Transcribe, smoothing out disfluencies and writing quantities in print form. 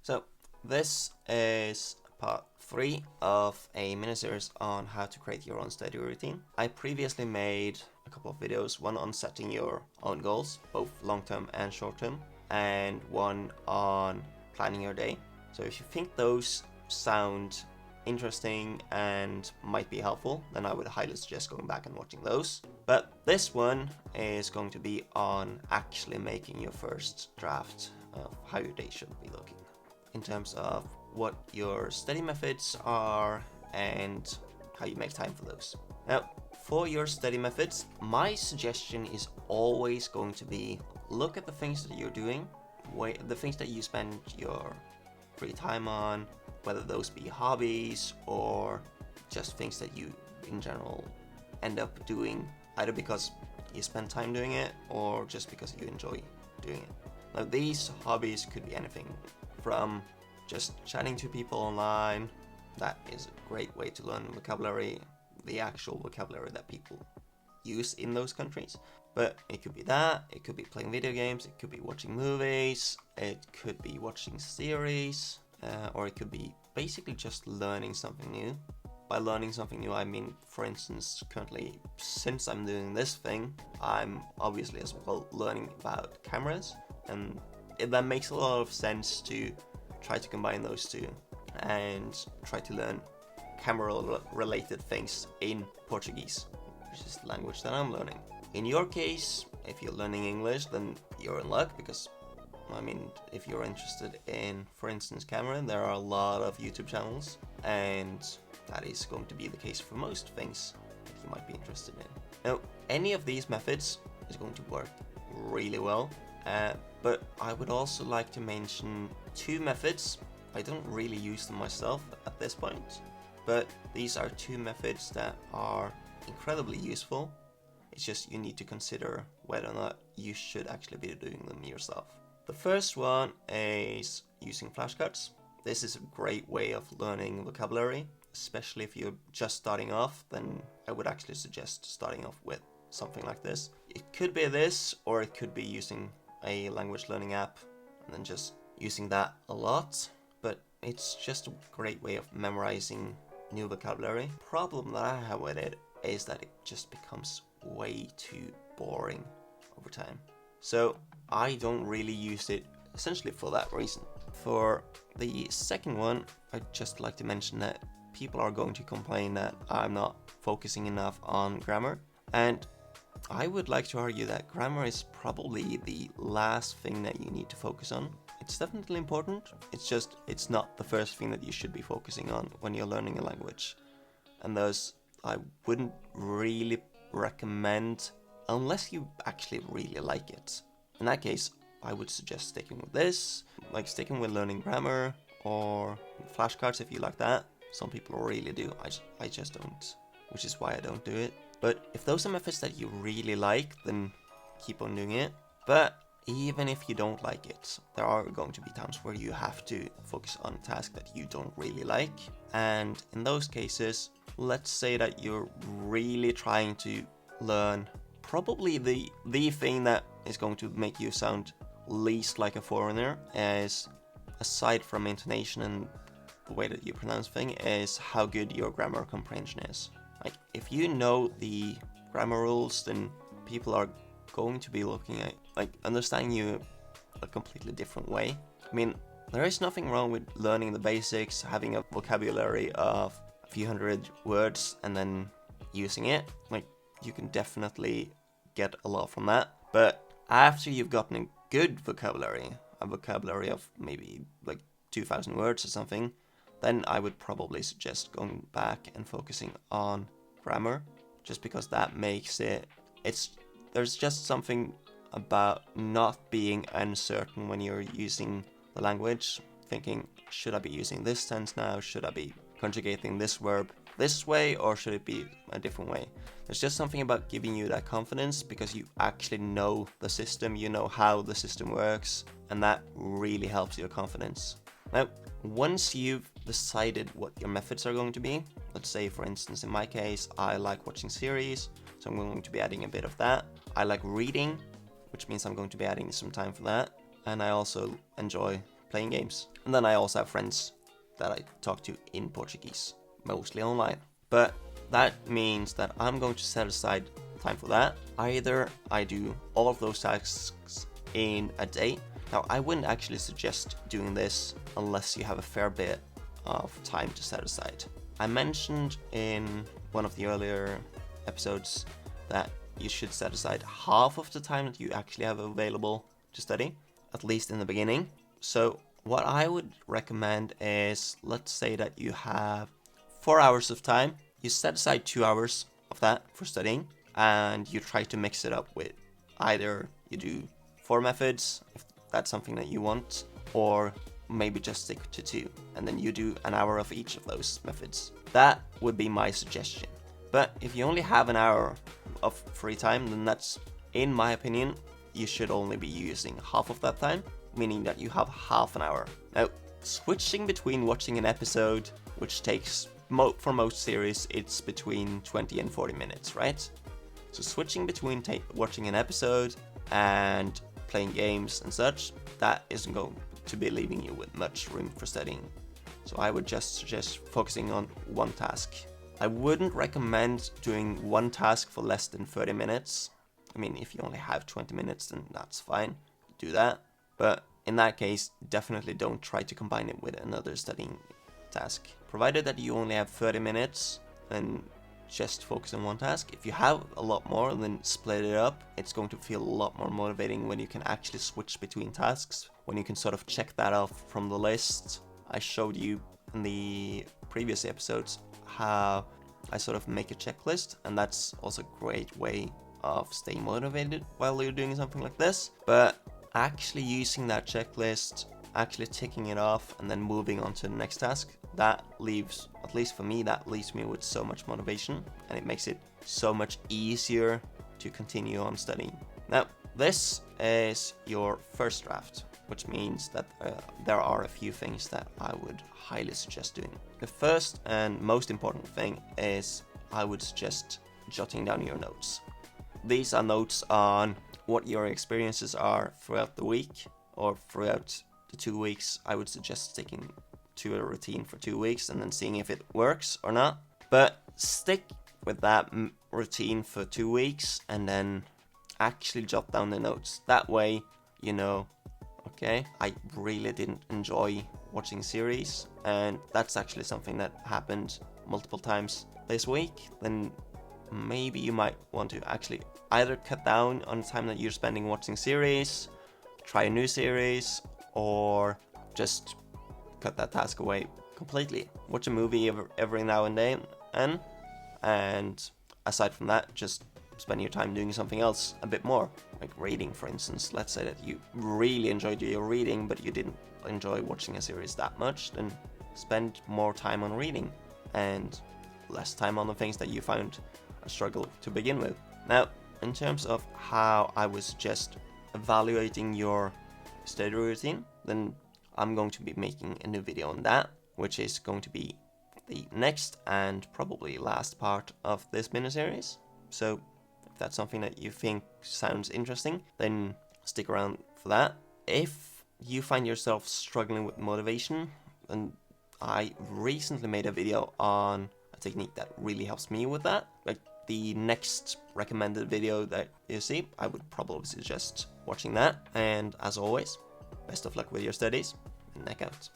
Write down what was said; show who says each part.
Speaker 1: So this is part 3 of a mini-series on how to create your own study routine. I previously made a couple of videos, one on setting your own goals, both long-term and short-term, and one on planning your day. So if you think those sound interesting and might be helpful, then I would highly suggest going back and watching those. But this one is going to be on actually making your first draft of how your day should be looking, in terms of what your study methods are and how you make time for those. Now, for your study methods, my suggestion is always going to be look at the things that you're doing, the things that you spend your free time on, whether those be hobbies or just things that you in general end up doing either because you spend time doing it or just because you enjoy doing it. Now, these hobbies could be anything from just chatting to people online. That is a great way to learn vocabulary, the actual vocabulary that people use in those countries. But it could be that, it could be playing video games, it could be watching movies, it could be watching series, or it could be basically just learning something new. By learning something new, I mean, for instance, currently, since I'm doing this thing, I'm obviously as well learning about cameras, and that makes a lot of sense to try to combine those two and try to learn camera-related things in Portuguese, which is the language that I'm learning. In your case, if you're learning English, then you're in luck because, I mean, if you're interested in, for instance, camera, there are a lot of YouTube channels, and that is going to be the case for most things that you might be interested in. Now, any of these methods is going to work really well, but I would also like to mention two methods. I don't really use them myself at this point, but these are two methods that are incredibly useful. It's just you need to consider whether or not you should actually be doing them yourself. The first one is using flashcards. This is a great way of learning vocabulary, especially if you're just starting off. Then I would actually suggest starting off with something like this. It could be this, or it could be using a language learning app and then just using that a lot, but it's just a great way of memorizing new vocabulary. Problem that I have with it is that it just becomes way too boring over time. So I don't really use it essentially for that reason. For the second one, I'd just like to mention that people are going to complain that I'm not focusing enough on grammar, and I would like to argue that grammar is probably the last thing that you need to focus on. It's definitely important, it's not the first thing that you should be focusing on when you're learning a language. And thus, I wouldn't really recommend, unless you actually really like it. In that case, I would suggest sticking with this, like sticking with learning grammar or flashcards if you like that. Some people really do, I just don't, which is why I don't do it. But if those are methods that you really like, then keep on doing it. But even if you don't like it, there are going to be times where you have to focus on a task that you don't really like. And in those cases, let's say that you're really trying to learn probably the thing that is going to make you sound least like a foreigner, is, aside from intonation and the way that you pronounce things, is how good your grammar comprehension is. Like, if you know the grammar rules, then people are going to be looking at, like, understanding you a completely different way. I mean, there is nothing wrong with learning the basics, having a vocabulary of a few hundred words and then using it. Like, you can definitely get a lot from that. But after you've gotten a good vocabulary, a vocabulary of maybe like 2,000 words or something, then I would probably suggest going back and focusing on grammar, just because that makes there's just something about not being uncertain when you're using the language, thinking, should I be using this tense now? Should I be conjugating this verb this way, or should it be a different way? There's just something about giving you that confidence because you actually know the system, you know how the system works, and that really helps your confidence. Now, once you've decided what your methods are going to be, let's say, for instance, in my case, I like watching series, so I'm going to be adding a bit of that. I like reading, which means I'm going to be adding some time for that. And I also enjoy playing games. And then I also have friends that I talk to in Portuguese, mostly online. But that means that I'm going to set aside time for that. Either I do all of those tasks in a day. Now, I wouldn't actually suggest doing this unless you have a fair bit of time to set aside. I mentioned in one of the earlier episodes that you should set aside half of the time that you actually have available to study, at least in the beginning. So what I would recommend is, let's say that you have 4 hours of time, you set aside 2 hours of that for studying, and you try to mix it up with either you do 4 methods, if that's something that you want, or maybe just stick to 2, and then you do an hour of each of those methods. That would be my suggestion. But if you only have an hour of free time, then that's, in my opinion, you should only be using half of that time, meaning that you have half an hour. Now, switching between watching an episode, which takes, for most series, it's between 20 and 40 minutes, right? So switching between watching an episode and playing games and such, that isn't going to be leaving you with much room for studying. So I would just suggest focusing on one task. I wouldn't recommend doing one task for less than 30 minutes. I mean, if you only have 20 minutes, then that's fine. Do that. But in that case, definitely don't try to combine it with another studying task. Provided that you only have 30 minutes, then just focus on one task. If you have a lot more, then split it up. It's going to feel a lot more motivating when you can actually switch between tasks, when you can sort of check that off from the list. I showed you in the previous episodes how I sort of make a checklist, and that's also a great way of staying motivated while you're doing something like this. But actually using that checklist, actually ticking it off, and then moving on to the next task, that leaves, at least for me, that leaves me with so much motivation, and it makes it so much easier to continue on studying. Now, this is your first draft, which means that there are a few things that I would highly suggest doing. The first and most important thing is I would suggest jotting down your notes. These are notes on what your experiences are throughout the week or throughout the 2 weeks. I would suggest sticking to a routine for 2 weeks and then seeing if it works or not. But stick with that routine for 2 weeks and then actually jot down the notes. That way, you know, okay, I really didn't enjoy watching series, and that's actually something that happened multiple times this week. Then maybe you might want to actually either cut down on the time that you're spending watching series, try a new series, or just cut that task away completely. Watch a movie every now and then, and aside from that, just spend your time doing something else a bit more, like reading, for instance. Let's say that you really enjoyed your reading, but you didn't enjoy watching a series that much, then spend more time on reading and less time on the things that you found a struggle to begin with. Now, in terms of how I would suggest evaluating your study routine, then I'm going to be making a new video on that, which is going to be the next and probably last part of this mini-series. So if that's something that you think sounds interesting, then stick around for that. If you find yourself struggling with motivation, then I recently made a video on a technique that really helps me with that. Like the next recommended video that you see, I would probably suggest watching that. And as always, best of luck with your studies. Neck out.